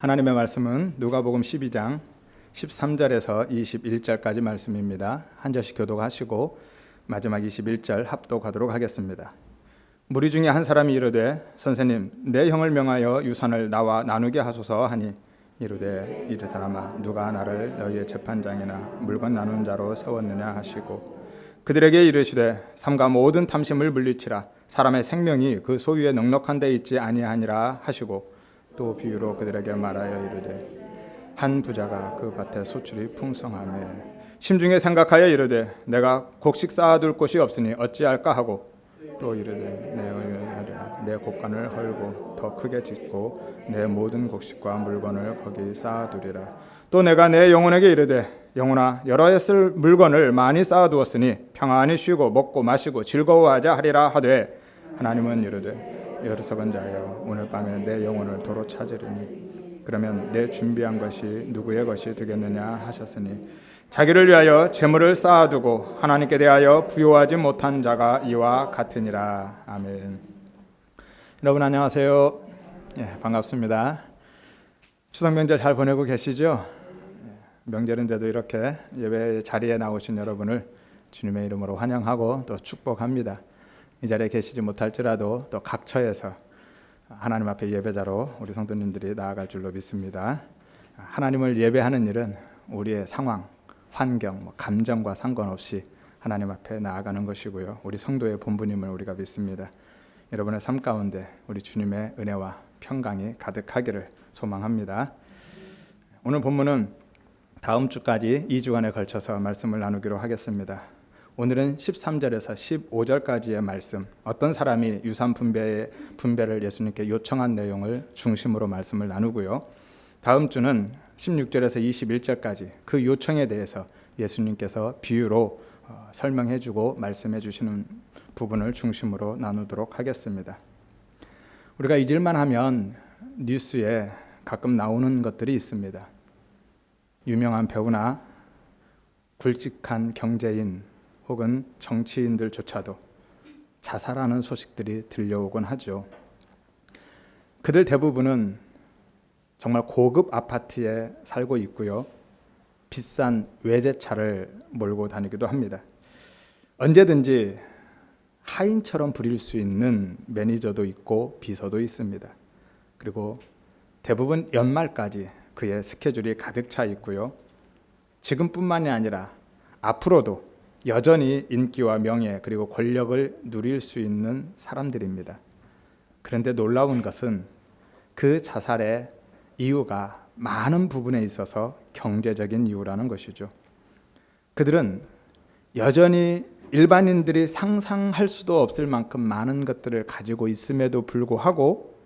하나님의 말씀은 누가복음 12장 13절에서 21절까지 말씀입니다. 한 절씩 교독하시고 마지막 21절 합독하도록 하겠습니다. 무리 중에 한 사람이 이르되 선생님 내 형을 명하여 유산을 나와 나누게 하소서 하니 이르되 이르 사람아 누가 나를 너희의 재판장이나 물건 나누는 자로 세웠느냐 하시고 그들에게 이르시되 삼가 모든 탐심을 물리치라 사람의 생명이 그 소유에 넉넉한 데 있지 아니하니라 하시고 또 비유로 그들에게 말하여 이르되 한 부자가 그 밭에 소출이 풍성하매 심중에 생각하여 이르되 내가 곡식 쌓아둘 곳이 없으니 어찌할까 하고 또 이르되 내 곡간을 헐고 더 크게 짓고 내 모든 곡식과 물건을 거기 쌓아두리라. 또 내가 내 영혼에게 이르되 영혼아 여러 해 쓸 물건을 많이 쌓아두었으니 평안히 쉬고 먹고 마시고 즐거워하자 하리라 하되 하나님은 이르되 어리석은 자여 오늘 밤에 내 영혼을 도로 찾으리니 그러면 내 준비한 것이 누구의 것이 되겠느냐 하셨으니 자기를 위하여 재물을 쌓아두고 하나님께 대하여 부요하지 못한 자가 이와 같으니라. 아멘. 여러분 안녕하세요. 반갑습니다. 추석 명절 잘 보내고 계시죠? 명절인데도 이렇게 예배 자리에 나오신 여러분을 주님의 이름으로 환영하고 또 축복합니다. 이 자리에 계시지 못할지라도 또 각처에서 하나님 앞에 예배자로 우리 성도님들이 나아갈 줄로 믿습니다. 하나님을 예배하는 일은 우리의 상황, 환경, 감정과 상관없이 하나님 앞에 나아가는 것이고요. 우리 성도의 본분임을 우리가 믿습니다. 여러분의 삶 가운데 우리 주님의 은혜와 평강이 가득하기를 소망합니다. 오늘 본문은 다음 주까지 2주간에 걸쳐서 말씀을 나누기로 하겠습니다. 오늘은 13절에서 15절까지의 말씀, 어떤 사람이 유산 분배를 예수님께 요청한 내용을 중심으로 말씀을 나누고요. 다음 주는 16절에서 21절까지 그 요청에 대해서 예수님께서 비유로 설명해 주고 말씀해 주시는 부분을 중심으로 나누도록 하겠습니다. 우리가 잊을만 하면 뉴스에 가끔 나오는 것들이 있습니다. 유명한 배우나 굵직한 경제인 혹은 정치인들조차도 자살하는 소식들이 들려오곤 하죠. 그들 대부분은 정말 고급 아파트에 살고 있고요. 비싼 외제차를 몰고 다니기도 합니다. 언제든지 하인처럼 부릴 수 있는 매니저도 있고 비서도 있습니다. 그리고 대부분 연말까지 그의 스케줄이 가득 차 있고요. 지금뿐만이 아니라 앞으로도 여전히 인기와 명예 그리고 권력을 누릴 수 있는 사람들입니다. 그런데 놀라운 것은 그 자살의 이유가 많은 부분에 있어서 경제적인 이유라는 것이죠. 그들은 여전히 일반인들이 상상할 수도 없을 만큼 많은 것들을 가지고 있음에도 불구하고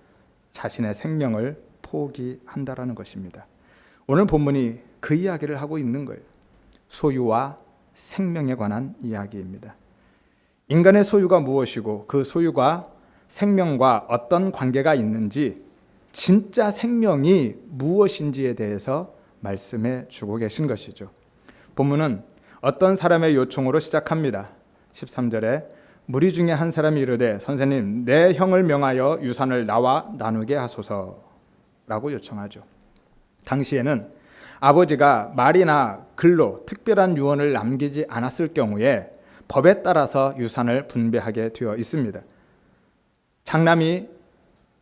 자신의 생명을 포기한다라는 것입니다. 오늘 본문이 그 이야기를 하고 있는 거예요. 소유와 생명에 관한 이야기입니다. 인간의 소유가 무엇이고 그 소유가 생명과 어떤 관계가 있는지 진짜 생명이 무엇인지에 대해서 말씀해 주고 계신 것이죠. 본문은 어떤 사람의 요청으로 시작합니다. 13절에 무리 중에 한 사람이 이르되 선생님 내 형을 명하여 유산을 나와 나누게 하소서라고 요청하죠. 당시에는 아버지가 말이나 글로 특별한 유언을 남기지 않았을 경우에 법에 따라서 유산을 분배하게 되어 있습니다. 장남이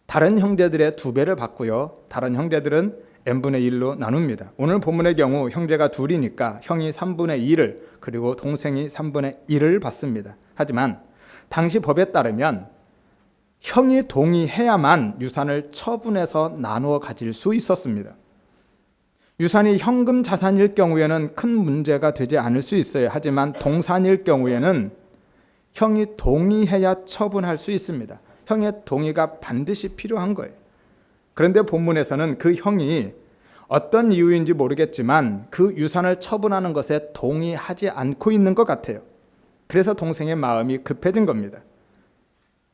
다른 형제들의 2배를 받고요. 다른 형제들은 n분의 1로 나눕니다. 오늘 본문의 경우 형제가 둘이니까 형이 3분의 2를 그리고 동생이 3분의 1을 받습니다. 하지만 당시 법에 따르면 형이 동의해야만 유산을 처분해서 나누어 가질 수 있었습니다. 유산이 현금 자산일 경우에는 큰 문제가 되지 않을 수 있어요. 하지만 동산일 경우에는 형이 동의해야 처분할 수 있습니다. 형의 동의가 반드시 필요한 거예요. 그런데 본문에서는 그 형이 어떤 이유인지 모르겠지만 그 유산을 처분하는 것에 동의하지 않고 있는 것 같아요. 그래서 동생의 마음이 급해진 겁니다.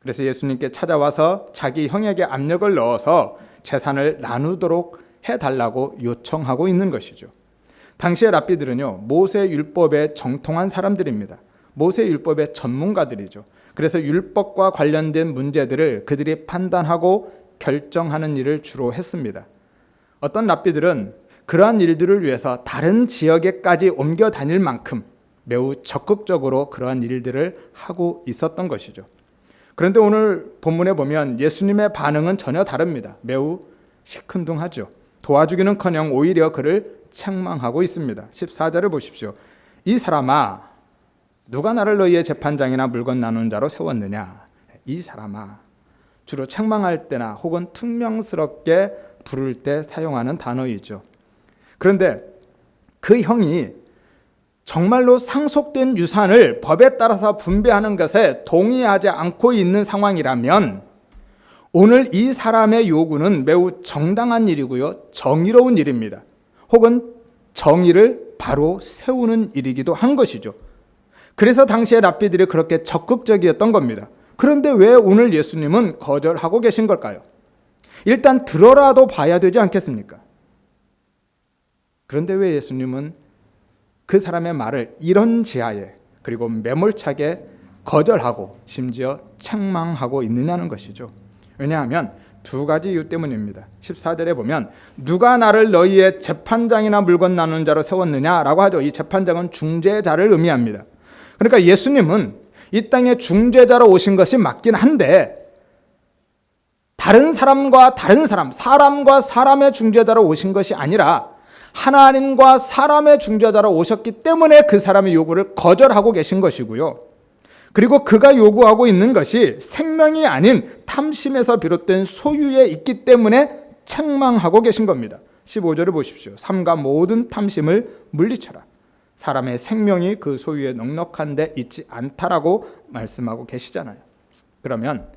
그래서 예수님께 찾아와서 자기 형에게 압력을 넣어서 재산을 나누도록 해달라고 요청하고 있는 것이죠. 당시의 랍비들은요, 모세 율법에 정통한 사람들입니다. 모세 율법의 전문가들이죠. 그래서 율법과 관련된 문제들을 그들이 판단하고 결정하는 일을 주로 했습니다. 어떤 랍비들은 그러한 일들을 위해서 다른 지역에까지 옮겨 다닐 만큼 매우 적극적으로 그러한 일들을 하고 있었던 것이죠. 그런데 오늘 본문에 보면 예수님의 반응은 전혀 다릅니다. 매우 시큰둥하죠. 도와주기는커녕 오히려 그를 책망하고 있습니다. 14절을 보십시오. 이 사람아, 누가 나를 너희의 재판장이나 물건 나누는 자로 세웠느냐? 이 사람아, 주로 책망할 때나 혹은 퉁명스럽게 부를 때 사용하는 단어이죠. 그런데 그 형이 정말로 상속된 유산을 법에 따라서 분배하는 것에 동의하지 않고 있는 상황이라면 오늘 이 사람의 요구는 매우 정당한 일이고요, 정의로운 일입니다. 혹은 정의를 바로 세우는 일이기도 한 것이죠. 그래서 당시의 랍비들이 그렇게 적극적이었던 겁니다. 그런데 왜 오늘 예수님은 거절하고 계신 걸까요? 일단 들어라도 봐야 되지 않겠습니까? 그런데 왜 예수님은 그 사람의 말을 이런 지하에 그리고 매몰차게 거절하고 심지어 책망하고 있느냐는 것이죠. 왜냐하면 두 가지 이유 때문입니다. 14절에 보면 누가 나를 너희의 재판장이나 물건 나누는 자로 세웠느냐라고 하죠. 이 재판장은 중재자를 의미합니다. 그러니까 예수님은 이 땅에 중재자로 오신 것이 맞긴 한데 다른 사람과 다른 사람, 사람과 사람의 중재자로 오신 것이 아니라 하나님과 사람의 중재자로 오셨기 때문에 그 사람의 요구를 거절하고 계신 것이고요. 그리고 그가 요구하고 있는 것이 생명이 아닌 탐심에서 비롯된 소유에 있기 때문에 책망하고 계신 겁니다. 15절을 보십시오. 삼가 모든 탐심을 물리쳐라. 사람의 생명이 그 소유에 넉넉한 데 있지 않다라고 말씀하고 계시잖아요. 그러면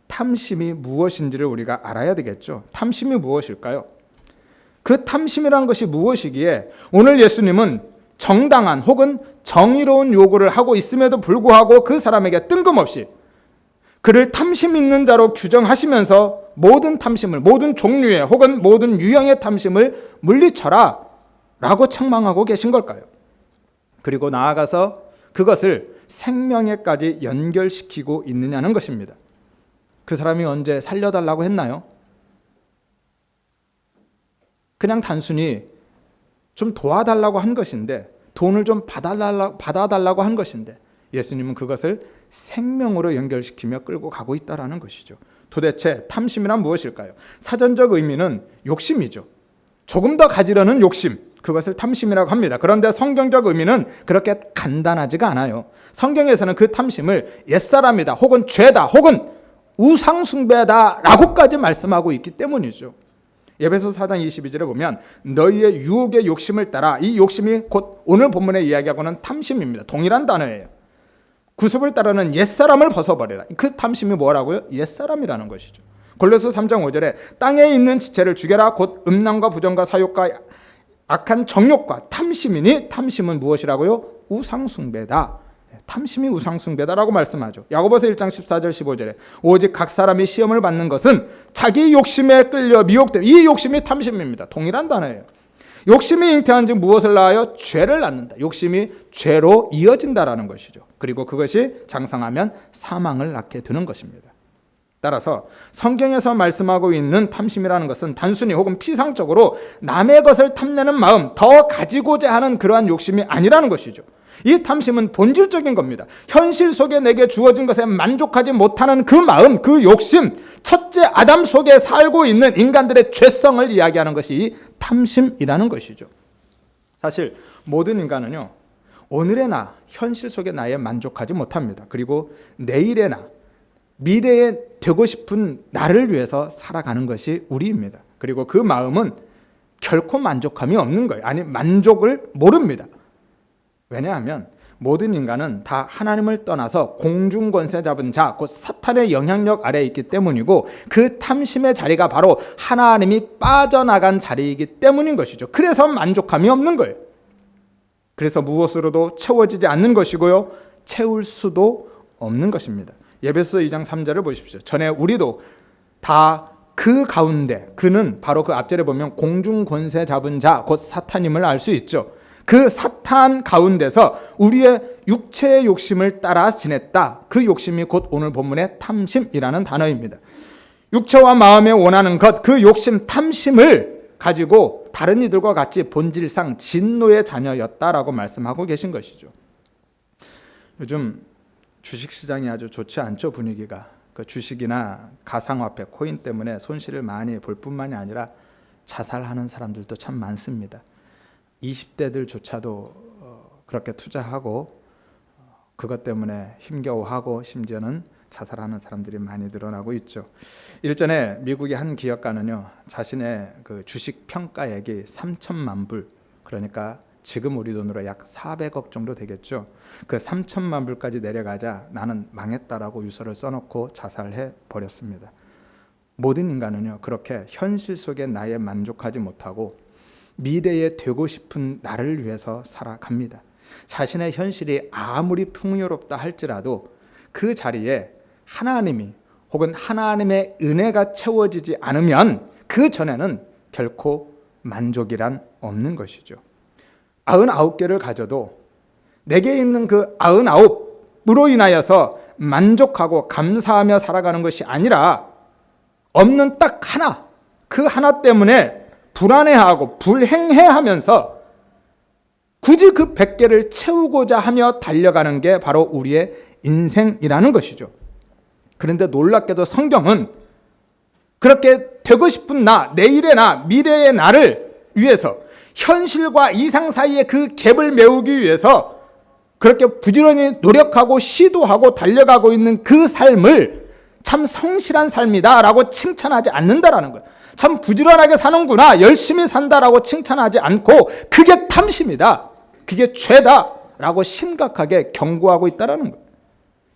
탐심이 무엇인지를 우리가 알아야 되겠죠. 탐심이 무엇일까요? 그 탐심이란 것이 무엇이기에 오늘 예수님은 정당한 혹은 정의로운 요구를 하고 있음에도 불구하고 그 사람에게 뜬금없이 그를 탐심 있는 자로 규정하시면서 모든 탐심을, 모든 종류의 혹은 모든 유형의 탐심을 물리쳐라 라고 책망하고 계신 걸까요? 그리고 나아가서 그것을 생명에까지 연결시키고 있느냐는 것입니다. 그 사람이 언제 살려달라고 했나요? 그냥 단순히 좀 도와달라고 한 것인데, 돈을 좀 받아달라고 한 것인데 예수님은 그것을 생명으로 연결시키며 끌고 가고 있다는 것이죠. 도대체 탐심이란 무엇일까요? 사전적 의미는 욕심이죠. 조금 더 가지려는 욕심, 그것을 탐심이라고 합니다. 그런데 성경적 의미는 그렇게 간단하지가 않아요. 성경에서는 그 탐심을 옛사람이다, 혹은 죄다, 혹은 우상숭배다 라고까지 말씀하고 있기 때문이죠. 에베소서 4장 22절에 보면 너희의 유혹의 욕심을 따라, 이 욕심이 곧 오늘 본문에 이야기하고는 탐심입니다. 동일한 단어예요. 구습을 따르는 옛사람을 벗어버려라. 그 탐심이 뭐라고요? 옛사람이라는 것이죠. 골로새 3장 5절에 땅에 있는 지체를 죽여라. 곧 음란과 부정과 사욕과 악한 정욕과 탐심이니 탐심은 무엇이라고요? 우상숭배다. 탐심이 우상숭배다라고 말씀하죠. 야고보서 1장 14절 15절에 오직 각 사람이 시험을 받는 것은 자기 욕심에 끌려 미혹됨. 이 욕심이 탐심입니다. 동일한 단어예요. 욕심이 잉태한 즉 무엇을 낳아요? 죄를 낳는다. 욕심이 죄로 이어진다라는 것이죠. 그리고 그것이 장성하면 사망을 낳게 되는 것입니다. 따라서 성경에서 말씀하고 있는 탐심이라는 것은 단순히 혹은 피상적으로 남의 것을 탐내는 마음, 더 가지고자 하는 그러한 욕심이 아니라는 것이죠. 이 탐심은 본질적인 겁니다. 현실 속에 내게 주어진 것에 만족하지 못하는 그 마음, 그 욕심, 첫째 아담 속에 살고 있는 인간들의 죄성을 이야기하는 것이 이 탐심이라는 것이죠. 사실 모든 인간은요, 오늘의 나, 현실 속의 나에 만족하지 못합니다. 그리고 내일의 나, 미래에 되고 싶은 나를 위해서 살아가는 것이 우리입니다. 그리고 그 마음은 결코 만족함이 없는 거예요. 아니, 만족을 모릅니다. 왜냐하면 모든 인간은 다 하나님을 떠나서 공중권세 잡은 자, 곧 사탄의 영향력 아래에 있기 때문이고 그 탐심의 자리가 바로 하나님이 빠져나간 자리이기 때문인 것이죠. 그래서 만족함이 없는 거예요. 그래서 무엇으로도 채워지지 않는 것이고요, 채울 수도 없는 것입니다. 에베소서 2장 3절을 보십시오. 전에 우리도 다 그 가운데, 그는 바로 그 앞절에 보면 공중권세 잡은 자, 곧 사탄임을 알 수 있죠. 그 사탄 가운데서 우리의 육체의 욕심을 따라 지냈다. 그 욕심이 곧 오늘 본문의 탐심이라는 단어입니다. 육체와 마음에 원하는 것, 그 욕심, 탐심을 가지고 다른 이들과 같이 본질상 진노의 자녀였다라고 말씀하고 계신 것이죠. 요즘 주식시장이 아주 좋지 않죠, 분위기가. 그 주식이나 가상화폐, 코인 때문에 손실을 많이 볼 뿐만이 아니라 자살하는 사람들도 참 많습니다. 20대들조차도 그렇게 투자하고 그것 때문에 힘겨워하고 심지어는 자살하는 사람들이 많이 늘어나고 있죠. 일전에 미국의 한 기업가는요, 자신의 그 주식 평가액이 3천만 불, 그러니까 지금 우리 돈으로 약 400억 정도 되겠죠. 그 3천만 불까지 내려가자 나는 망했다라고 유서를 써놓고 자살해 버렸습니다. 모든 인간은요, 그렇게 현실 속에 나에 만족하지 못하고 미래에 되고 싶은 나를 위해서 살아갑니다. 자신의 현실이 아무리 풍요롭다 할지라도 그 자리에 하나님이 혹은 하나님의 은혜가 채워지지 않으면 그 전에는 결코 만족이란 없는 것이죠. 99개를 가져도 내게 있는 그 99으로 인하여서 만족하고 감사하며 살아가는 것이 아니라 없는 딱 하나, 그 하나 때문에 불안해하고 불행해하면서 굳이 그 100개를 채우고자 하며 달려가는 게 바로 우리의 인생이라는 것이죠. 그런데 놀랍게도 성경은 그렇게 되고 싶은 나, 내일의 나, 미래의 나를 위해서 현실과 이상 사이의 그 갭을 메우기 위해서 그렇게 부지런히 노력하고 시도하고 달려가고 있는 그 삶을 참 성실한 삶이다 라고 칭찬하지 않는다라는 거예요. 참 부지런하게 사는구나, 열심히 산다라고 칭찬하지 않고 그게 탐심이다, 그게 죄다 라고 심각하게 경고하고 있다라는 거예요.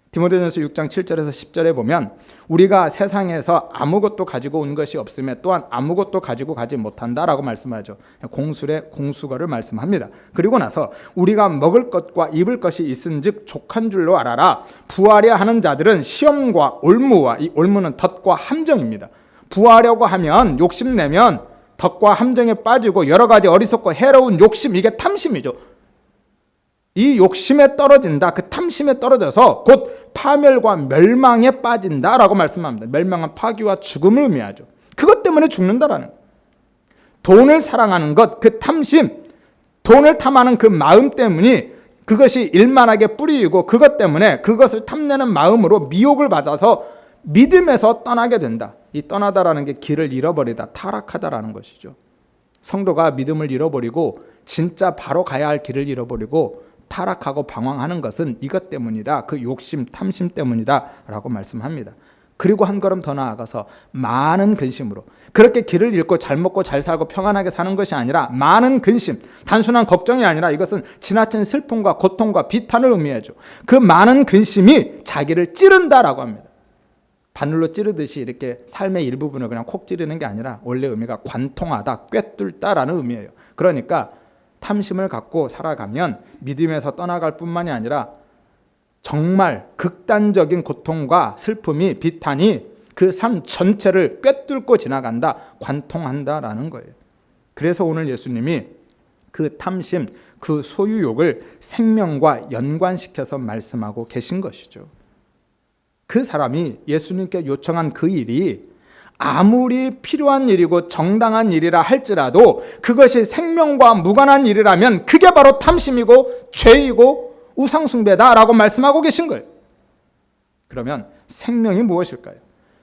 디모데전서 6장 7절에서 10절에 보면 우리가 세상에서 아무것도 가지고 온 것이 없으며 또한 아무것도 가지고 가지 못한다라고 말씀하죠. 공술의 공수거를 말씀합니다. 그리고 나서 우리가 먹을 것과 입을 것이 있은즉 족한 줄로 알아라. 부하려 하는 자들은 시험과 올무와, 이 올무는 덫과 함정입니다. 부하려고 하면, 욕심내면 덫과 함정에 빠지고 여러 가지 어리석고 해로운 욕심, 이게 탐심이죠. 이 욕심에 떨어진다, 그 탐심에 떨어져서 곧 파멸과 멸망에 빠진다라고 말씀합니다. 멸망은 파괴와 죽음을 의미하죠. 그것 때문에 죽는다라는 거예요. 돈을 사랑하는 것, 그 탐심, 돈을 탐하는 그 마음 때문이 그것이 일만하게 뿌리이고 그것 때문에 그것을 탐내는 마음으로 미혹을 받아서 믿음에서 떠나게 된다. 이 떠나다라는 게 길을 잃어버리다, 타락하다라는 것이죠. 성도가 믿음을 잃어버리고 진짜 바로 가야 할 길을 잃어버리고 타락하고 방황하는 것은 이것 때문이다, 그 욕심, 탐심 때문이다 라고 말씀합니다. 그리고 한 걸음 더 나아가서 많은 근심으로, 그렇게 길을 잃고 잘 먹고 잘 살고 평안하게 사는 것이 아니라 많은 근심, 단순한 걱정이 아니라 이것은 지나친 슬픔과 고통과 비탄을 의미하죠. 그 많은 근심이 자기를 찌른다라고 합니다. 바늘로 찌르듯이 이렇게 삶의 일부분을 그냥 콕 찌르는 게 아니라 원래 의미가 관통하다, 꿰뚫다라는 의미예요. 그러니까 탐심을 갖고 살아가면 믿음에서 떠나갈 뿐만이 아니라 정말 극단적인 고통과 슬픔이, 비탄이 그 삶 전체를 꿰뚫고 지나간다, 관통한다라는 거예요. 그래서 오늘 예수님이 그 탐심, 그 소유욕을 생명과 연관시켜서 말씀하고 계신 것이죠. 그 사람이 예수님께 요청한 그 일이 아무리 필요한 일이고 정당한 일이라 할지라도 그것이 생명과 무관한 일이라면 그게 바로 탐심이고 죄이고 우상숭배다라고 말씀하고 계신 거예요. 그러면 생명이 무엇일까요?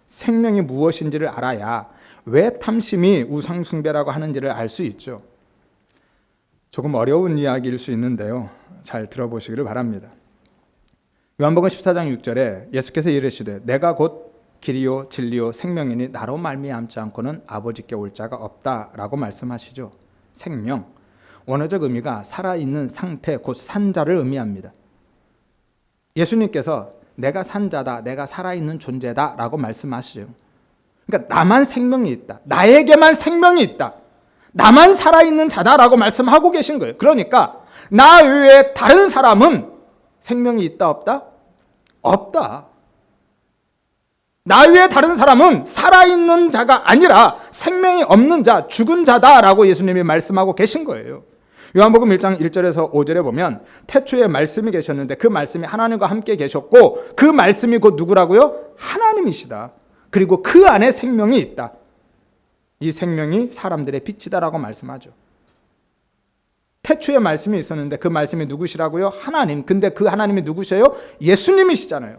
생명이 무엇인지를 알아야 왜 탐심이 우상숭배라고 하는지를 알 수 있죠. 조금 어려운 이야기일 수 있는데요, 잘 들어보시기를 바랍니다. 요한복음 14장 6절에 예수께서 이르시되 내가 곧 길이요 진리요 생명이니 나로 말미암지 않고는 아버지께 올 자가 없다라고 말씀하시죠. 생명, 원어적 의미가 살아있는 상태, 곧 산자를 의미합니다. 예수님께서 내가 산자다, 내가 살아있는 존재다 라고 말씀하시죠. 그러니까 나만 생명이 있다, 나에게만 생명이 있다, 나만 살아있는 자다라고 말씀하고 계신 거예요. 그러니까 나 외에 다른 사람은 생명이 있다 없다? 없다. 나 외에 다른 사람은 살아있는 자가 아니라 생명이 없는 자, 죽은 자다라고 예수님이 말씀하고 계신 거예요. 요한복음 1장 1절에서 5절에 보면 태초에 말씀이 계셨는데 그 말씀이 하나님과 함께 계셨고 그 말씀이 곧 누구라고요? 하나님이시다. 그리고 그 안에 생명이 있다. 이 생명이 사람들의 빛이다라고 말씀하죠. 태초에 말씀이 있었는데 그 말씀이 누구시라고요? 하나님. 근데 그 하나님이 누구셔요? 예수님이시잖아요.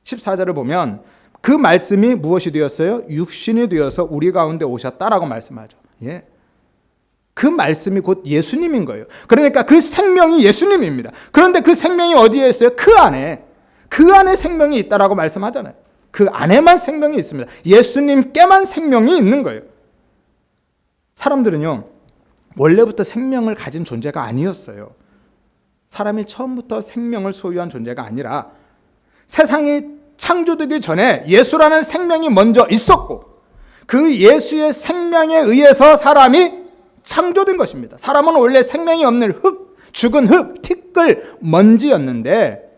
14절을 보면 그 말씀이 무엇이 되었어요? 육신이 되어서 우리 가운데 오셨다라고 말씀하죠. 예. 그 말씀이 곧 예수님인 거예요. 그러니까 그 생명이 예수님입니다. 그런데 그 생명이 어디에 있어요? 그 안에 생명이 있다라고 말씀하잖아요. 그 안에만 생명이 있습니다. 예수님께만 생명이 있는 거예요. 사람들은요, 원래부터 생명을 가진 존재가 아니었어요. 사람이 처음부터 생명을 소유한 존재가 아니라 세상이 창조되기 전에 예수라는 생명이 먼저 있었고 그 예수의 생명에 의해서 사람이 창조된 것입니다. 사람은 원래 생명이 없는 흙, 죽은 흙, 티끌, 먼지였는데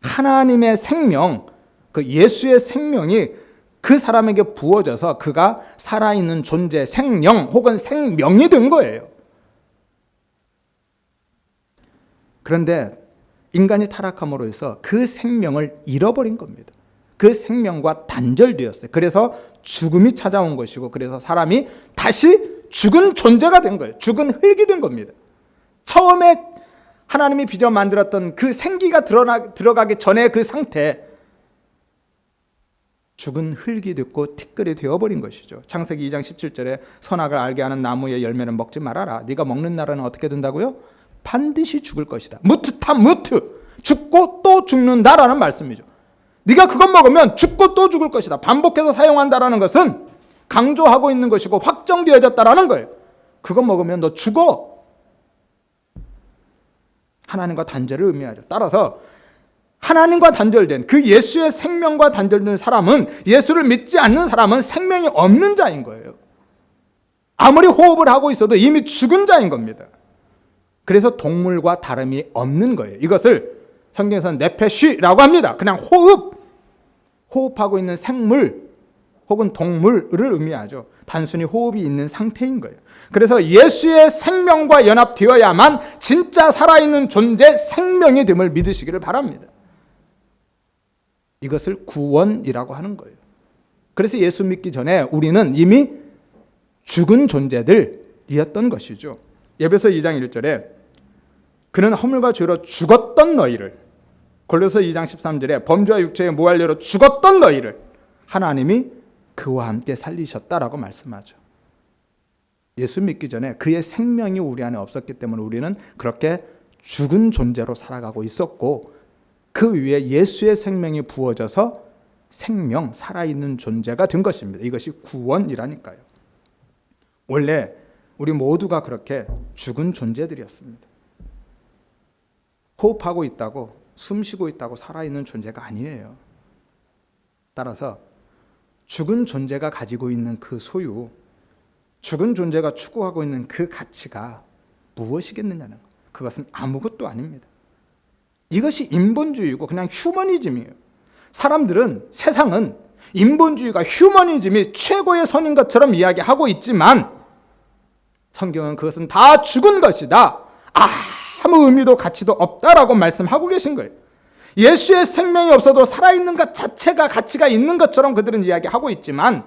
하나님의 생명, 그 예수의 생명이 그 사람에게 부어져서 그가 살아있는 존재, 생령 혹은 생명이 된 거예요. 그런데 인간이 타락함으로 해서 그 생명을 잃어버린 겁니다. 그 생명과 단절되었어요. 그래서 죽음이 찾아온 것이고 그래서 사람이 다시 죽은 존재가 된 거예요. 죽은 흙이 된 겁니다. 처음에 하나님이 빚어 만들었던 그 생기가 들어가기 전에 그 상태, 죽은 흙이 됐고 티끌이 되어버린 것이죠. 창세기 2장 17절에 선악을 알게 하는 나무의 열매는 먹지 말아라. 네가 먹는 날은 어떻게 된다고요? 반드시 죽을 것이다. 무트, 죽고 또 죽는다라는 말씀이죠. 네가 그것 먹으면 죽고 또 죽을 것이다. 반복해서 사용한다라는 것은 강조하고 있는 것이고 확정되어졌다라는 거예요. 그것 먹으면 너 죽어. 하나님과 단절을 의미하죠. 따라서 하나님과 단절된 그 예수의 생명과 단절된 사람은, 예수를 믿지 않는 사람은 생명이 없는 자인 거예요. 아무리 호흡을 하고 있어도 이미 죽은 자인 겁니다. 그래서 동물과 다름이 없는 거예요. 이것을 성경에서는 네페쉬라고 합니다. 그냥 호흡하고 있는 생물 혹은 동물을 의미하죠. 단순히 호흡이 있는 상태인 거예요. 그래서 예수의 생명과 연합되어야만 진짜 살아있는 존재, 생명이 됨을 믿으시기를 바랍니다. 이것을 구원이라고 하는 거예요. 그래서 예수 믿기 전에 우리는 이미 죽은 존재들이었던 것이죠. 에베소 2장 1절에 그는 허물과 죄로 죽었던 너희를, 골로새 2장 13절에 범죄와 육체의 무할례로 죽었던 너희를 하나님이 그와 함께 살리셨다라고 말씀하죠. 예수 믿기 전에 그의 생명이 우리 안에 없었기 때문에 우리는 그렇게 죽은 존재로 살아가고 있었고 그 위에 예수의 생명이 부어져서 생명, 살아있는 존재가 된 것입니다. 이것이 구원이라니까요. 원래 우리 모두가 그렇게 죽은 존재들이었습니다. 호흡하고 있다고, 숨 쉬고 있다고 살아있는 존재가 아니에요. 따라서 죽은 존재가 가지고 있는 그 소유, 죽은 존재가 추구하고 있는 그 가치가 무엇이겠느냐는 것, 그것은 아무것도 아닙니다. 이것이 인본주의고 그냥 휴머니즘이에요. 사람들은, 세상은 인본주의가, 휴머니즘이 최고의 선인 것처럼 이야기하고 있지만 성경은 그것은 다 죽은 것이다, 아무 의미도 가치도 없다라고 말씀하고 계신 거예요. 예수의 생명이 없어도 살아있는 것 자체가 가치가 있는 것처럼 그들은 이야기하고 있지만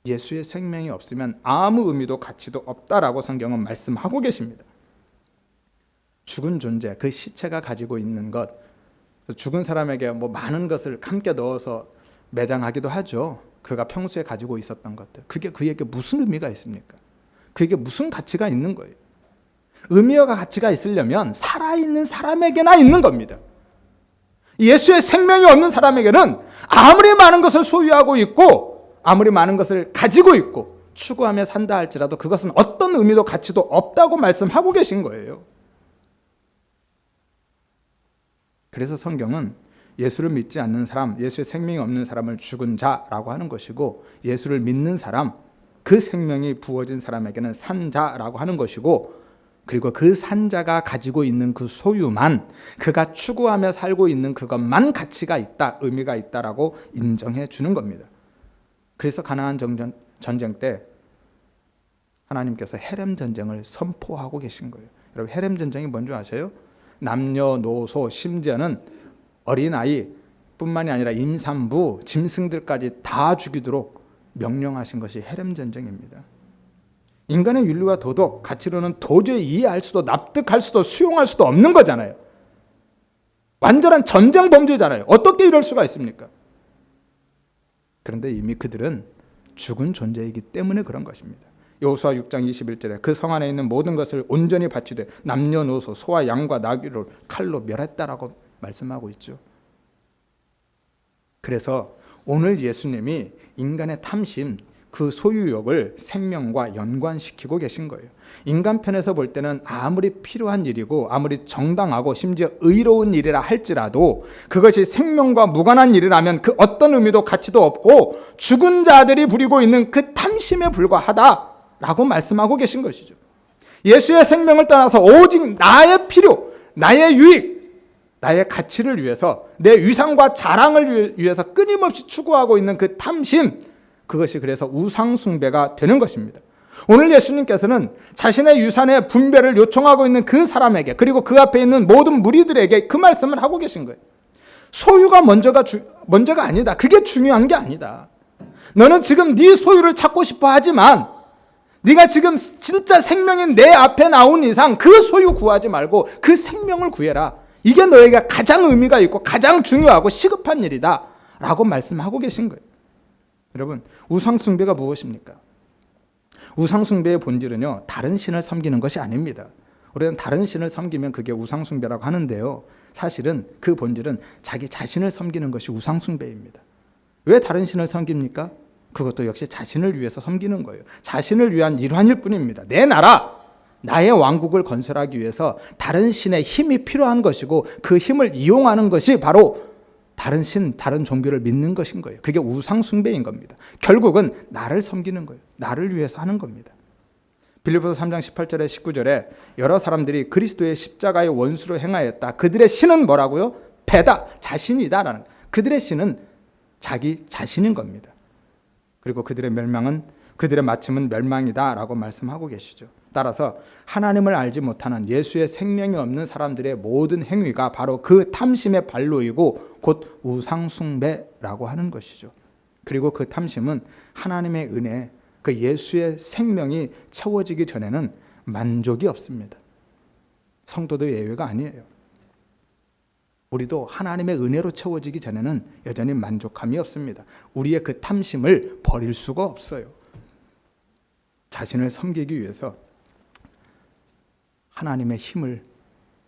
예수의 생명이 없으면 아무 의미도 가치도 없다라고 성경은 말씀하고 계십니다. 죽은 존재, 그 시체가 가지고 있는 것, 죽은 사람에게 많은 것을 함께 넣어서 매장하기도 하죠. 그가 평소에 가지고 있었던 것들. 그게 그에게 무슨 의미가 있습니까? 그에게 무슨 가치가 있는 거예요? 의미와 가치가 있으려면 살아있는 사람에게나 있는 겁니다. 예수의 생명이 없는 사람에게는 아무리 많은 것을 소유하고 있고 아무리 많은 것을 가지고 있고 추구하며 산다 할지라도 그것은 어떤 의미도 가치도 없다고 말씀하고 계신 거예요. 그래서 성경은 예수를 믿지 않는 사람, 예수의 생명이 없는 사람을 죽은 자라고 하는 것이고 예수를 믿는 사람, 그 생명이 부어진 사람에게는 산 자라고 하는 것이고 그리고 그 산자가 가지고 있는 그 소유만, 그가 추구하며 살고 있는 그것만 가치가 있다, 의미가 있다라고 인정해 주는 겁니다. 그래서 가나안 전쟁 때 하나님께서 헤렘 전쟁을 선포하고 계신 거예요. 여러분, 헤렘 전쟁이 뭔지 아세요? 남녀노소, 심지어는 어린아이 뿐만이 아니라 임산부, 짐승들까지 다 죽이도록 명령하신 것이 헬렘 전쟁입니다. 인간의 윤리와 도덕, 가치로는 도저히 이해할 수도 납득할 수도 수용할 수도 없는 거잖아요. 완전한 전쟁 범죄잖아요. 어떻게 이럴 수가 있습니까? 그런데 이미 그들은 죽은 존재이기 때문에 그런 것입니다. 여호수아 6장 21절에 그 성 안에 있는 모든 것을 온전히 바치되 남녀노소 소와 양과 나귀를 칼로 멸했다라고 말씀하고 있죠. 그래서 오늘 예수님이 인간의 탐심, 그 소유욕을 생명과 연관시키고 계신 거예요. 인간 편에서 볼 때는 아무리 필요한 일이고 아무리 정당하고 심지어 의로운 일이라 할지라도 그것이 생명과 무관한 일이라면 그 어떤 의미도 가치도 없고 죽은 자들이 부리고 있는 그 탐심에 불과하다라고 말씀하고 계신 것이죠. 예수의 생명을 떠나서 오직 나의 필요, 나의 유익, 나의 가치를 위해서 내 위상과 자랑을 위해서 끊임없이 추구하고 있는 그 탐심, 그것이 그래서 우상숭배가 되는 것입니다. 오늘 예수님께서는 자신의 유산의 분배를 요청하고 있는 그 사람에게, 그리고 그 앞에 있는 모든 무리들에게 그 말씀을 하고 계신 거예요. 소유가 먼저가 아니다. 그게 중요한 게 아니다. 너는 지금 네 소유를 찾고 싶어 하지만 네가 지금 진짜 생명인 내 앞에 나온 이상 그 소유 구하지 말고 그 생명을 구해라. 이게 너에게 가장 의미가 있고 가장 중요하고 시급한 일이다 라고 말씀하고 계신 거예요. 여러분, 우상숭배가 무엇입니까? 우상숭배의 본질은요, 다른 신을 섬기는 것이 아닙니다. 우리는 다른 신을 섬기면 그게 우상숭배라고 하는데요, 사실은 그 본질은 자기 자신을 섬기는 것이 우상숭배입니다. 왜 다른 신을 섬깁니까? 그것도 역시 자신을 위해서 섬기는 거예요. 자신을 위한 일환일 뿐입니다. 내 나라, 나의 왕국을 건설하기 위해서 다른 신의 힘이 필요한 것이고 그 힘을 이용하는 것이 바로 다른 신, 다른 종교를 믿는 것인 거예요. 그게 우상숭배인 겁니다. 결국은 나를 섬기는 거예요. 나를 위해서 하는 겁니다. 빌립보서 3장 18절에 19절에 여러 사람들이 그리스도의 십자가의 원수로 행하였다. 그들의 신은 뭐라고요? 배다, 자신이다라는 거예요. 그들의 신은 자기 자신인 겁니다. 그리고 그들의 마침은 멸망이다라고 말씀하고 계시죠. 따라서 하나님을 알지 못하는 예수의 생명이 없는 사람들의 모든 행위가 바로 그 탐심의 발로이고 곧 우상숭배라고 하는 것이죠. 그리고 그 탐심은 하나님의 은혜, 그 예수의 생명이 채워지기 전에는 만족이 없습니다. 성도도 예외가 아니에요. 우리도 하나님의 은혜로 채워지기 전에는 여전히 만족함이 없습니다. 우리의 그 탐심을 버릴 수가 없어요. 자신을 섬기기 위해서 하나님의 힘을,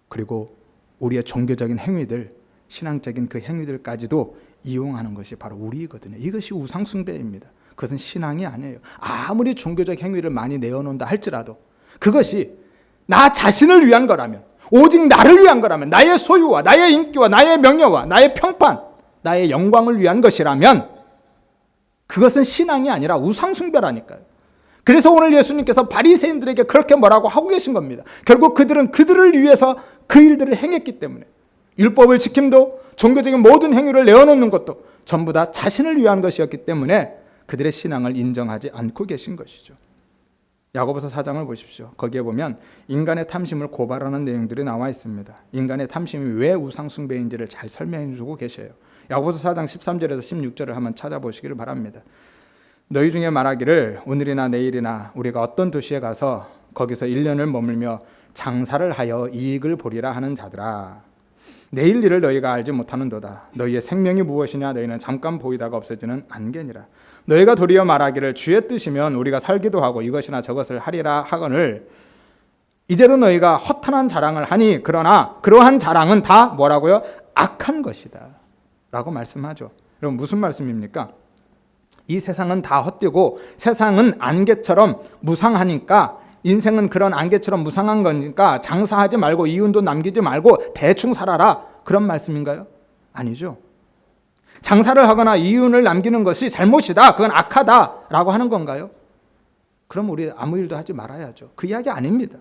그리고 우리의 종교적인 행위들, 신앙적인 그 행위들까지도 이용하는 것이 바로 우리거든요. 이것이 우상숭배입니다. 그것은 신앙이 아니에요. 아무리 종교적 행위를 많이 내어놓는다 할지라도 그것이 나 자신을 위한 거라면, 오직 나를 위한 거라면, 나의 소유와 나의 인기와 나의 명예와 나의 평판, 나의 영광을 위한 것이라면 그것은 신앙이 아니라 우상숭배라니까요. 그래서 오늘 예수님께서 바리새인들에게 그렇게 뭐라고 하고 계신 겁니다. 결국 그들은 그들을 위해서 그 일들을 행했기 때문에, 율법을 지킴도 종교적인 모든 행위를 내어놓는 것도 전부 다 자신을 위한 것이었기 때문에 그들의 신앙을 인정하지 않고 계신 것이죠. 야고보서 4장을 보십시오. 거기에 보면 인간의 탐심을 고발하는 내용들이 나와 있습니다. 인간의 탐심이 왜 우상숭배인지를 잘 설명해 주고 계셔요. 야고보서 4장 13절에서 16절을 한번 찾아보시기를 바랍니다. 너희 중에 말하기를 오늘이나 내일이나 우리가 어떤 도시에 가서 거기서 1년을 머물며 장사를 하여 이익을 보리라 하는 자들아, 내일 일을 너희가 알지 못하는도다. 너희의 생명이 무엇이냐? 너희는 잠깐 보이다가 없어지는 안개니라. 너희가 도리어 말하기를 주의 뜻이면 우리가 살기도 하고 이것이나 저것을 하리라 하거늘 이제도 너희가 허탄한 자랑을 하니 그러나 그러한 자랑은 다 뭐라고요? 악한 것이다 라고 말씀하죠. 여러분, 무슨 말씀입니까? 이 세상은 다 헛되고 세상은 안개처럼 무상하니까, 인생은 그런 안개처럼 무상한 거니까 장사하지 말고 이윤도 남기지 말고 대충 살아라, 그런 말씀인가요? 아니죠. 장사를 하거나 이윤을 남기는 것이 잘못이다, 그건 악하다라고 하는 건가요? 그럼 우리 아무 일도 하지 말아야죠. 그 이야기 아닙니다.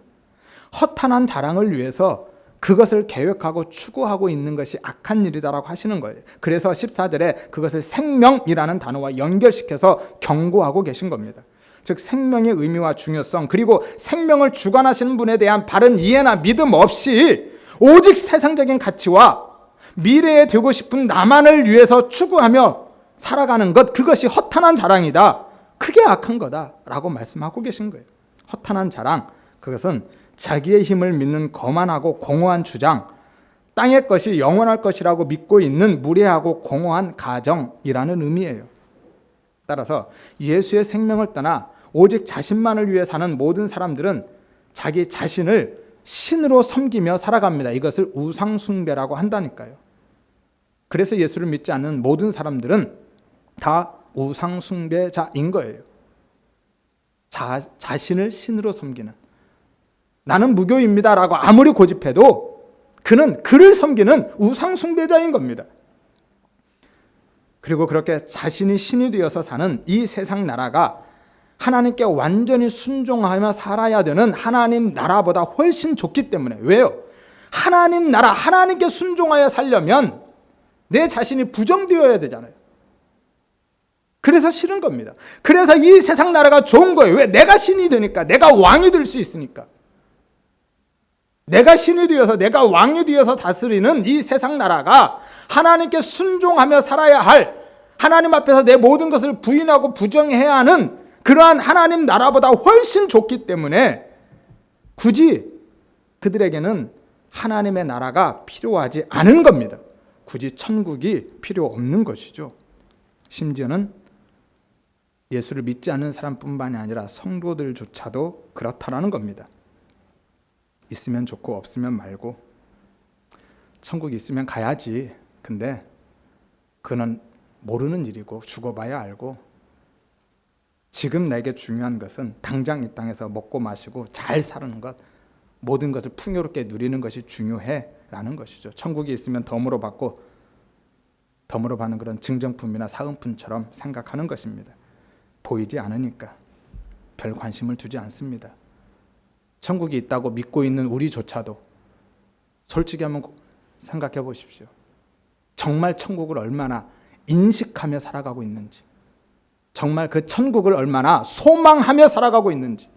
허탄한 자랑을 위해서 그것을 계획하고 추구하고 있는 것이 악한 일이다라고 하시는 거예요. 그래서 14절에 그것을 생명이라는 단어와 연결시켜서 경고하고 계신 겁니다. 즉 생명의 의미와 중요성, 그리고 생명을 주관하시는 분에 대한 바른 이해나 믿음 없이 오직 세상적인 가치와 미래에 되고 싶은 나만을 위해서 추구하며 살아가는 것, 그것이 허탄한 자랑이다. 크게 악한 거다라고 말씀하고 계신 거예요. 허탄한 자랑, 그것은 자기의 힘을 믿는 거만하고 공허한 주장, 땅의 것이 영원할 것이라고 믿고 있는 무례하고 공허한 가정이라는 의미예요. 따라서 예수의 생명을 떠나 오직 자신만을 위해 사는 모든 사람들은 자기 자신을 신으로 섬기며 살아갑니다. 이것을 우상숭배라고 한다니까요. 그래서 예수를 믿지 않는 모든 사람들은 다 우상숭배자인 거예요. 자신을 신으로 섬기는, 나는 무교입니다라고 아무리 고집해도 그는 그를 섬기는 우상숭배자인 겁니다. 그리고 그렇게 자신이 신이 되어서 사는 이 세상 나라가 하나님께 완전히 순종하며 살아야 되는 하나님 나라보다 훨씬 좋기 때문에. 왜요? 하나님 나라, 하나님께 순종하여 살려면 내 자신이 부정되어야 되잖아요. 그래서 싫은 겁니다. 그래서 이 세상 나라가 좋은 거예요. 왜? 내가 신이 되니까, 내가 왕이 될 수 있으니까. 내가 신이 되어서, 내가 왕이 되어서 다스리는 이 세상 나라가 하나님께 순종하며 살아야 할, 하나님 앞에서 내 모든 것을 부인하고 부정해야 하는 그러한 하나님 나라보다 훨씬 좋기 때문에 굳이 그들에게는 하나님의 나라가 필요하지 않은 겁니다. 굳이 천국이 필요 없는 것이죠. 심지어는 예수를 믿지 않는 사람뿐만이 아니라 성도들조차도 그렇다라는 겁니다. 있으면 좋고 없으면 말고, 천국이 있으면 가야지. 근데 그는 모르는 일이고 죽어봐야 알고, 지금 내게 중요한 것은 당장 이 땅에서 먹고 마시고 잘 사는 것, 모든 것을 풍요롭게 누리는 것이 중요해 라는 것이죠. 천국이 있으면 덤으로 받고 덤으로 받는 그런 증정품이나 사은품처럼 생각하는 것입니다. 보이지 않으니까 별 관심을 두지 않습니다. 천국이 있다고 믿고 있는 우리조차도 솔직히 한번 생각해 보십시오. 정말 천국을 얼마나 인식하며 살아가고 있는지, 정말 그 천국을 얼마나 소망하며 살아가고 있는지,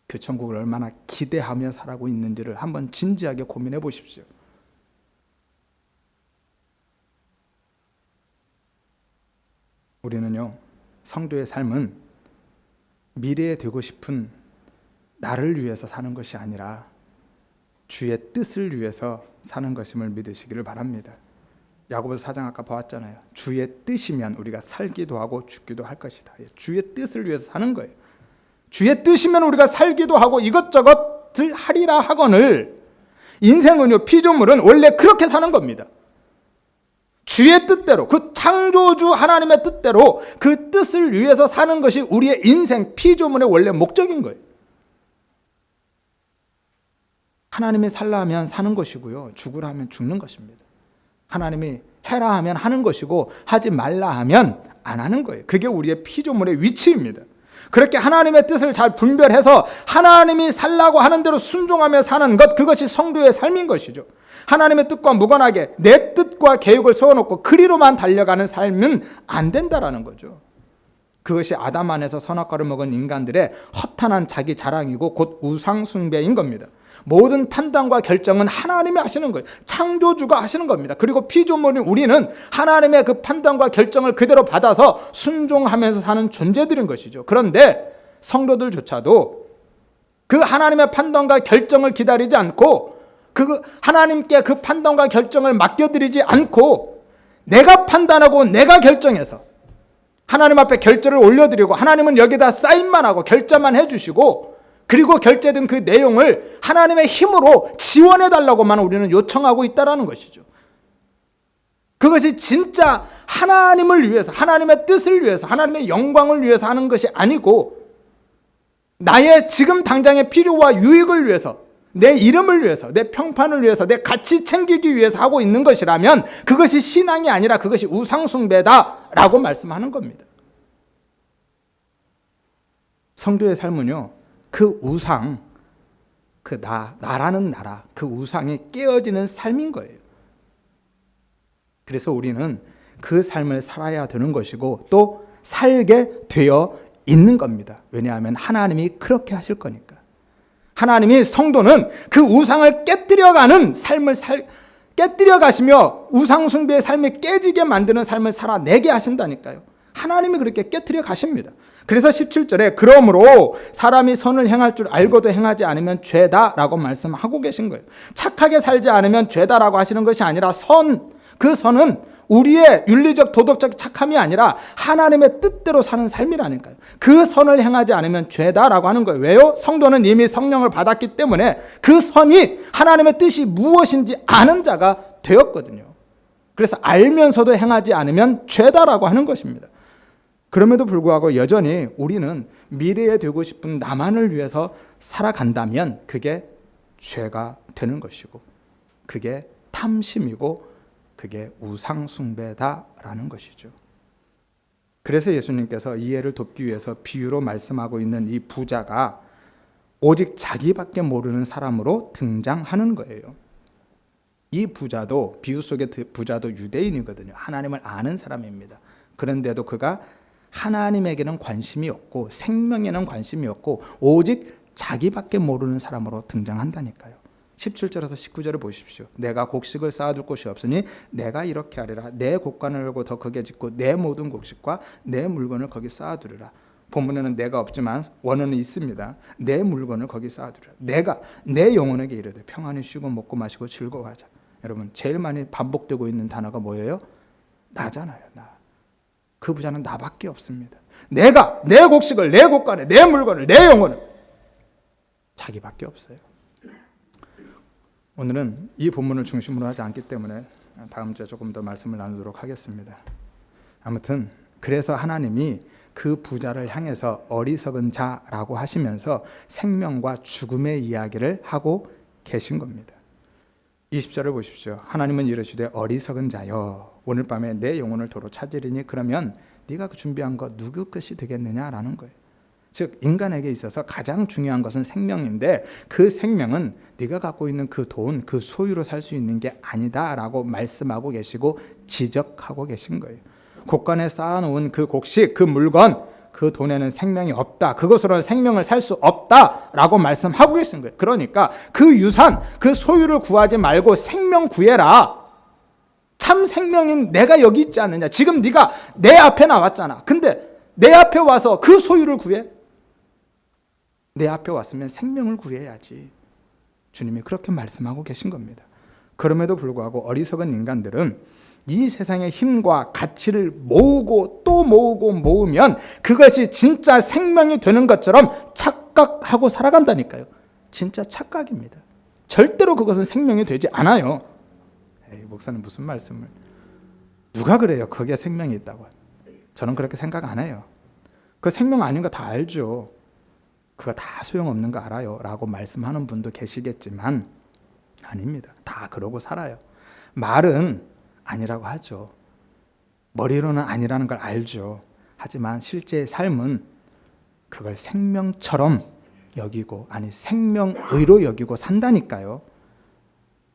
그 천국을 얼마나 기대하며 살아가고 있는지를 한번 진지하게 고민해 보십시오. 우리는요, 성도의 삶은 미래에 되고 싶은 나를 위해서 사는 것이 아니라 주의 뜻을 위해서 사는 것임을 믿으시기를 바랍니다. 야고보서 4장 아까 보았잖아요. 주의 뜻이면 우리가 살기도 하고 죽기도 할 것이다. 주의 뜻을 위해서 사는 거예요. 주의 뜻이면 우리가 살기도 하고 이것저것을 하리라 하거늘, 인생은요, 피조물은 원래 그렇게 사는 겁니다. 주의 뜻대로, 그 창조주 하나님의 뜻대로 그 뜻을 위해서 사는 것이 우리의 인생, 피조물의 원래 목적인 거예요. 하나님이 살라 하면 사는 것이고요, 죽으라 하면 죽는 것입니다. 하나님이 해라 하면 하는 것이고 하지 말라 하면 안 하는 거예요. 그게 우리의 피조물의 위치입니다. 그렇게 하나님의 뜻을 잘 분별해서 하나님이 살라고 하는 대로 순종하며 사는 것, 그것이 성도의 삶인 것이죠. 하나님의 뜻과 무관하게 내 뜻과 계획을 세워놓고 그리로만 달려가는 삶은 안 된다라는 거죠. 그것이 아담 안에서 선악과를 먹은 인간들의 허탄한 자기 자랑이고 곧 우상 숭배인 겁니다. 모든 판단과 결정은 하나님이 하시는 거예요. 창조주가 하시는 겁니다. 그리고 피조물인 우리는 하나님의 그 판단과 결정을 그대로 받아서 순종하면서 사는 존재들인 것이죠. 그런데 성도들조차도 그 하나님의 판단과 결정을 기다리지 않고, 그 하나님께 그 판단과 결정을 맡겨드리지 않고 내가 판단하고 내가 결정해서 하나님 앞에 결제를 올려드리고, 하나님은 여기다 사인만 하고 결제만 해주시고, 그리고 결제된 그 내용을 하나님의 힘으로 지원해달라고만 우리는 요청하고 있다는 것이죠. 그것이 진짜 하나님을 위해서, 하나님의 뜻을 위해서, 하나님의 영광을 위해서 하는 것이 아니고, 나의 지금 당장의 필요와 유익을 위해서, 내 이름을 위해서, 내 평판을 위해서, 내 가치 챙기기 위해서 하고 있는 것이라면 그것이 신앙이 아니라 그것이 우상숭배다라고 말씀하는 겁니다. 성도의 삶은요, 그 우상, 그 나라는 나라, 그 우상이 깨어지는 삶인 거예요. 그래서 우리는 그 삶을 살아야 되는 것이고 또 살게 되어 있는 겁니다. 왜냐하면 하나님이 그렇게 하실 거니까. 하나님이 성도는 그 우상을 깨뜨려가는 삶을 깨뜨려 가시며 우상 숭배의 삶이 깨지게 만드는 삶을 살아내게 하신다니까요. 하나님이 그렇게 깨트려 가십니다. 그래서 17절에 그러므로 사람이 선을 행할 줄 알고도 행하지 않으면 죄다라고 말씀하고 계신 거예요. 착하게 살지 않으면 죄다라고 하시는 것이 아니라 그 선은 우리의 윤리적 도덕적 착함이 아니라 하나님의 뜻대로 사는 삶이라니까요. 그 선을 행하지 않으면 죄다라고 하는 거예요. 왜요? 성도는 이미 성령을 받았기 때문에 그 선이 하나님의 뜻이 무엇인지 아는 자가 되었거든요. 그래서 알면서도 행하지 않으면 죄다라고 하는 것입니다. 그럼에도 불구하고 여전히 우리는 미래에 되고 싶은 나만을 위해서 살아간다면 그게 죄가 되는 것이고, 그게 탐심이고, 그게 우상숭배다라는 것이죠. 그래서 예수님께서 이해를 돕기 위해서 비유로 말씀하고 있는 이 부자가 오직 자기밖에 모르는 사람으로 등장하는 거예요. 이 부자도, 비유 속의 부자도 유대인이거든요. 하나님을 아는 사람입니다. 그런데도 그가 하나님에게는 관심이 없고 생명에는 관심이 없고 오직 자기밖에 모르는 사람으로 등장한다니까요. 17절에서 19절을 보십시오. 내가 곡식을 쌓아둘 곳이 없으니 내가 이렇게 하리라. 내 곡간을 열고 더 크게 짓고 내 모든 곡식과 내 물건을 거기 쌓아두리라. 본문에는 내가 없지만 원어는 있습니다. 내 물건을 거기 쌓아두리라. 내가 내 영혼에게 이르되 평안히 쉬고 먹고 마시고 즐거워하자. 여러분, 제일 많이 반복되고 있는 단어가 뭐예요? 나잖아요. 나. 그 부자는 나밖에 없습니다. 내가 내 곡식을, 내 곡간에, 내 물건을, 내 영혼을, 자기밖에 없어요. 오늘은 이 본문을 중심으로 하지 않기 때문에 다음 주에 조금 더 말씀을 나누도록 하겠습니다. 아무튼 그래서 하나님이 그 부자를 향해서 어리석은 자라고 하시면서 생명과 죽음의 이야기를 하고 계신 겁니다. 20절을 보십시오. 하나님은 이르시되 어리석은 자여 오늘 밤에 내 영혼을 도로 찾으리니 그러면 네가 준비한 것 누구 것이 되겠느냐라는 거예요. 즉 인간에게 있어서 가장 중요한 것은 생명인데 그 생명은 네가 갖고 있는 그 돈, 그 소유로 살 수 있는 게 아니다라고 말씀하고 계시고 지적하고 계신 거예요. 곡간에 쌓아놓은 그 곡식, 그 물건, 그 돈에는 생명이 없다. 그것으로는 생명을 살 수 없다라고 말씀하고 계신 거예요. 그러니까 그 유산, 그 소유를 구하지 말고 생명 구해라. 참 생명인 내가 여기 있지 않느냐. 지금 네가 내 앞에 나왔잖아. 근데 내 앞에 와서 그 소유를 구해? 내 앞에 왔으면 생명을 구해야지. 주님이 그렇게 말씀하고 계신 겁니다. 그럼에도 불구하고 어리석은 인간들은 이 세상의 힘과 가치를 모으고 또 모으고 모으면 그것이 진짜 생명이 되는 것처럼 착각하고 살아간다니까요. 진짜 착각입니다. 절대로 그것은 생명이 되지 않아요. 에이, 목사님 무슨 말씀을. 누가 그래요? 그게 생명이 있다고. 저는 그렇게 생각 안 해요. 그 생명 아닌 거 다 알죠. 그거 다 소용없는 거 알아요 라고 말씀하는 분도 계시겠지만 아닙니다. 다 그러고 살아요. 말은 아니라고 하죠. 머리로는 아니라는 걸 알죠. 하지만 실제의 삶은 그걸 생명처럼 여기고, 아니 생명의로 여기고 산다니까요.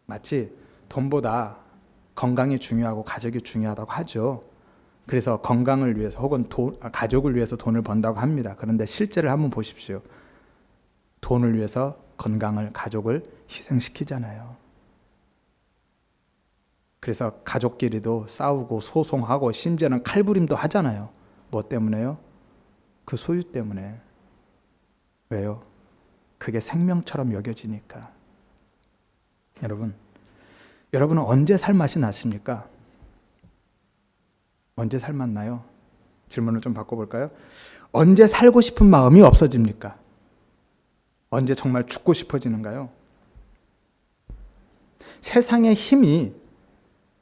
마치 돈보다 건강이 중요하고 가족이 중요하다고 하죠. 그래서 건강을 위해서 혹은 가족을 위해서 돈을 번다고 합니다. 그런데 실제를 한번 보십시오. 돈을 위해서 건강을, 가족을 희생시키잖아요. 그래서 가족끼리도 싸우고 소송하고 심지어는 칼부림도 하잖아요. 뭐 때문에요? 그 소유 때문에. 왜요? 그게 생명처럼 여겨지니까. 여러분은 언제 살맛이 나십니까? 언제 살맛나요? 질문을 좀 바꿔볼까요? 언제 살고 싶은 마음이 없어집니까? 언제 정말 죽고 싶어지는가요? 세상의 힘이,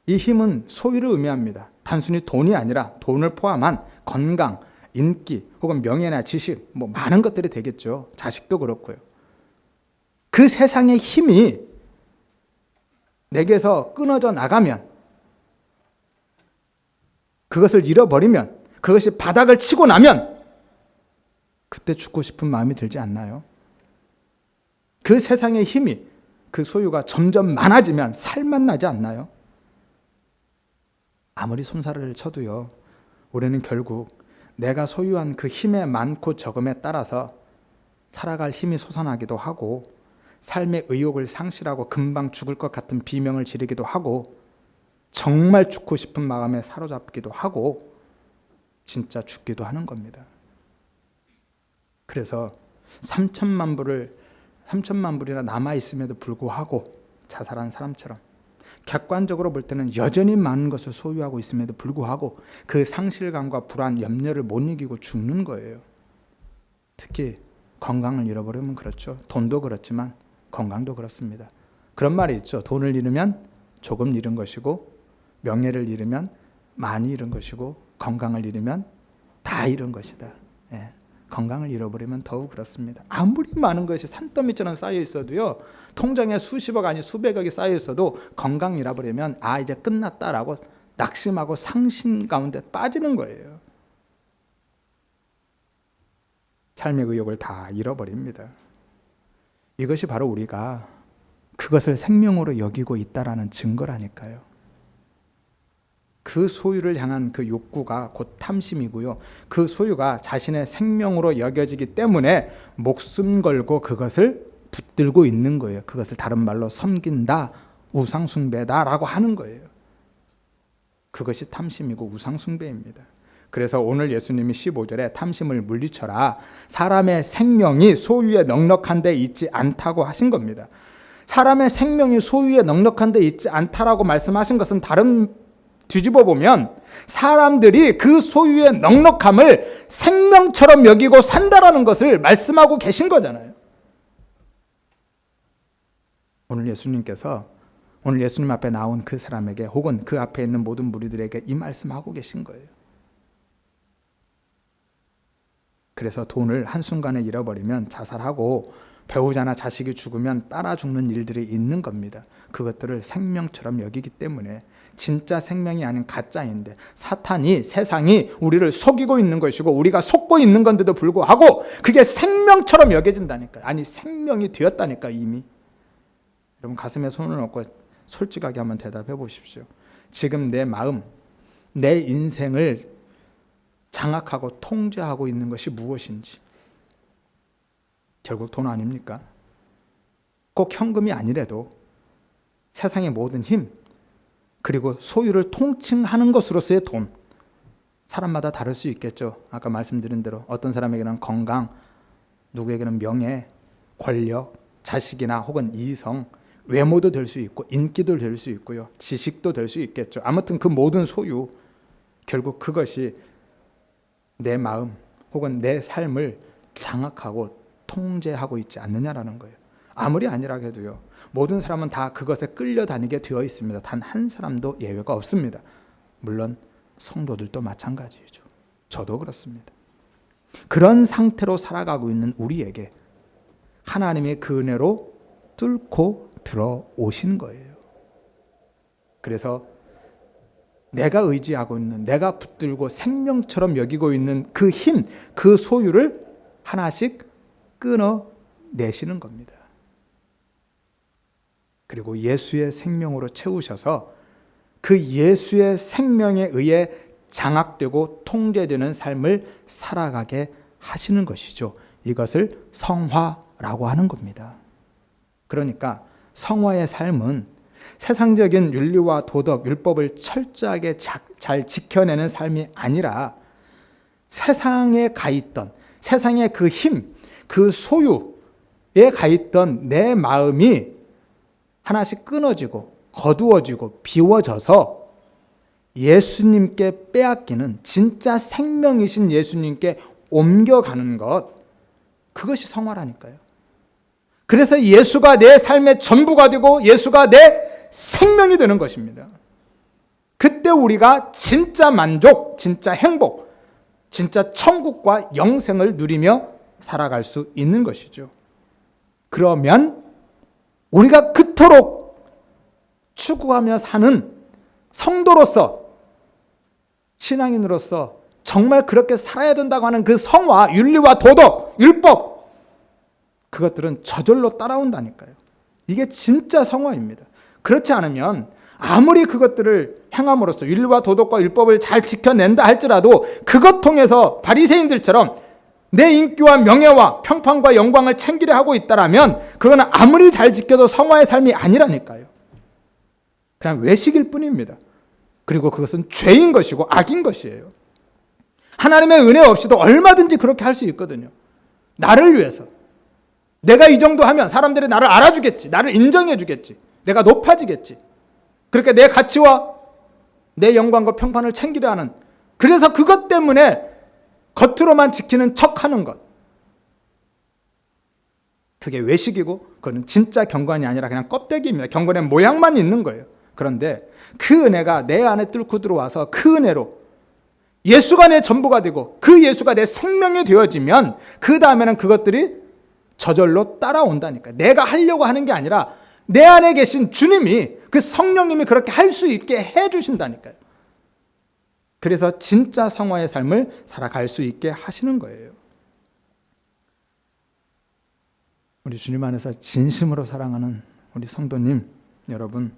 이 힘은 소유를 의미합니다. 단순히 돈이 아니라 돈을 포함한 건강, 인기, 혹은 명예나 지식, 뭐 많은 것들이 되겠죠. 자식도 그렇고요. 그 세상의 힘이 내게서 끊어져 나가면, 그것을 잃어버리면, 그것이 바닥을 치고 나면 그때 죽고 싶은 마음이 들지 않나요? 그 세상의 힘이, 그 소유가 점점 많아지면 살맛 나지 않나요? 아무리 손살을 쳐도요, 우리는 결국 내가 소유한 그 힘의 많고 적음에 따라서 살아갈 힘이 솟아나기도 하고, 삶의 의욕을 상실하고 금방 죽을 것 같은 비명을 지르기도 하고, 정말 죽고 싶은 마음에 사로잡기도 하고, 진짜 죽기도 하는 겁니다. 그래서 3천만 불이나 남아있음에도 불구하고 자살한 사람처럼 객관적으로 볼 때는 여전히 많은 것을 소유하고 있음에도 불구하고 그 상실감과 불안, 염려를 못 이기고 죽는 거예요. 특히 건강을 잃어버리면 그렇죠. 돈도 그렇지만 건강도 그렇습니다. 그런 말이 있죠. 돈을 잃으면 조금 잃은 것이고, 명예를 잃으면 많이 잃은 것이고, 건강을 잃으면 다 잃은 것이다. 예. 건강을 잃어버리면 더욱 그렇습니다. 아무리 많은 것이 산더미처럼 쌓여 있어도요, 통장에 수십억 아니 수백억이 쌓여 있어도 건강 잃어버리면 이제 끝났다라고 낙심하고 상심 가운데 빠지는 거예요. 삶의 의욕을 다 잃어버립니다. 이것이 바로 우리가 그것을 생명으로 여기고 있다라는 증거라니까요. 그 소유를 향한 그 욕구가 곧 탐심이고요. 그 소유가 자신의 생명으로 여겨지기 때문에 목숨 걸고 그것을 붙들고 있는 거예요. 그것을 다른 말로 섬긴다, 우상숭배다라고 하는 거예요. 그것이 탐심이고 우상숭배입니다. 그래서 오늘 예수님이 15절에 탐심을 물리쳐라. 사람의 생명이 소유에 넉넉한 데 있지 않다고 하신 겁니다. 사람의 생명이 소유에 넉넉한 데 있지 않다라고 말씀하신 것은 다른 뒤집어 보면 사람들이 그 소유의 넉넉함을 생명처럼 여기고 산다라는 것을 말씀하고 계신 거잖아요. 오늘 예수님 앞에 나온 그 사람에게 혹은 그 앞에 있는 모든 무리들에게 이 말씀하고 계신 거예요. 그래서 돈을 한순간에 잃어버리면 자살하고 배우자나 자식이 죽으면 따라 죽는 일들이 있는 겁니다. 그것들을 생명처럼 여기기 때문에 진짜 생명이 아닌 가짜인데 사탄이 세상이 우리를 속이고 있는 것이고 우리가 속고 있는 건데도 불구하고 그게 생명처럼 여겨진다니까. 아니 생명이 되었다니까 이미. 여러분 가슴에 손을 얹고 솔직하게 한번 대답해 보십시오. 지금 내 마음, 내 인생을 장악하고 통제하고 있는 것이 무엇인지. 결국 돈 아닙니까? 꼭 현금이 아니래도 세상의 모든 힘 그리고 소유를 통칭하는 것으로서의 돈, 사람마다 다를 수 있겠죠. 아까 말씀드린 대로 어떤 사람에게는 건강, 누구에게는 명예, 권력, 자식이나 혹은 이성, 외모도 될 수 있고 인기도 될 수 있고요. 지식도 될 수 있겠죠. 아무튼 그 모든 소유, 결국 그것이 내 마음 혹은 내 삶을 장악하고 통제하고 있지 않느냐라는 거예요. 아무리 아니라 해도요. 모든 사람은 다 그것에 끌려다니게 되어 있습니다. 단 한 사람도 예외가 없습니다. 물론 성도들도 마찬가지죠. 저도 그렇습니다. 그런 상태로 살아가고 있는 우리에게 하나님의 그 은혜로 뚫고 들어오신 거예요. 그래서 내가 의지하고 있는, 내가 붙들고 생명처럼 여기고 있는 그 힘, 그 소유를 하나씩 끊어내시는 겁니다. 그리고 예수의 생명으로 채우셔서 그 예수의 생명에 의해 장악되고 통제되는 삶을 살아가게 하시는 것이죠. 이것을 성화라고 하는 겁니다. 그러니까 성화의 삶은 세상적인 윤리와 도덕, 율법을 철저하게 잘 지켜내는 삶이 아니라 세상에 가 있던, 세상의 그 힘, 그 소유에 가 있던 내 마음이 하나씩 끊어지고 거두어지고 비워져서 예수님께 빼앗기는 진짜 생명이신 예수님께 옮겨가는 것, 그것이 성화라니까요. 그래서 예수가 내 삶의 전부가 되고 예수가 내 생명이 되는 것입니다. 그때 우리가 진짜 만족, 진짜 행복, 진짜 천국과 영생을 누리며 살아갈 수 있는 것이죠. 그러면 우리가 그토록 추구하며 사는 성도로서, 신앙인으로서 정말 그렇게 살아야 된다고 하는 그 성화, 윤리와 도덕, 율법, 그것들은 저절로 따라온다니까요. 이게 진짜 성화입니다. 그렇지 않으면 아무리 그것들을 행함으로써 윤리와 도덕과 율법을 잘 지켜낸다 할지라도 그것 통해서 바리새인들처럼 내 인기와 명예와 평판과 영광을 챙기려 하고 있다라면 그거는 아무리 잘 지켜도 성화의 삶이 아니라니까요. 그냥 외식일 뿐입니다. 그리고 그것은 죄인 것이고 악인 것이에요. 하나님의 은혜 없이도 얼마든지 그렇게 할 수 있거든요. 나를 위해서. 내가 이 정도 하면 사람들이 나를 알아주겠지. 나를 인정해 주겠지. 내가 높아지겠지. 그렇게 내 가치와 내 영광과 평판을 챙기려 하는, 그래서 그것 때문에 겉으로만 지키는 척하는 것, 그게 외식이고 그거는 진짜 경건이 아니라 그냥 껍데기입니다. 경건의 모양만 있는 거예요. 그런데 그 은혜가 내 안에 뚫고 들어와서 그 은혜로 예수가 내 전부가 되고 그 예수가 내 생명이 되어지면 그 다음에는 그것들이 저절로 따라온다니까요. 내가 하려고 하는 게 아니라 내 안에 계신 주님이, 그 성령님이 그렇게 할 수 있게 해주신다니까요. 그래서 진짜 성화의 삶을 살아갈 수 있게 하시는 거예요. 우리 주님 안에서 진심으로 사랑하는 우리 성도님 여러분,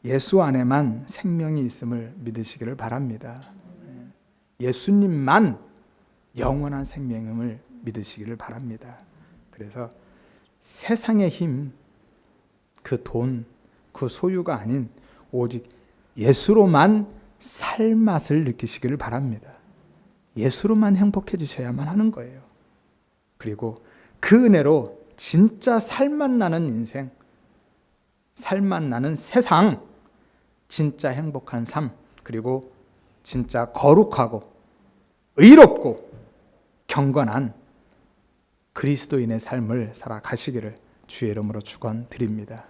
예수 안에만 생명이 있음을 믿으시기를 바랍니다. 예수님만 영원한 생명임을 믿으시기를 바랍니다. 그래서 세상의 힘, 그 돈, 그 소유가 아닌 오직 예수로만 살 맛을 느끼시기를 바랍니다. 예수로만 행복해지셔야만 하는 거예요. 그리고 그 은혜로 진짜 살맛 나는 인생, 살맛 나는 세상, 진짜 행복한 삶, 그리고 진짜 거룩하고 의롭고 경건한 그리스도인의 삶을 살아가시기를 주의 이름으로 축원드립니다.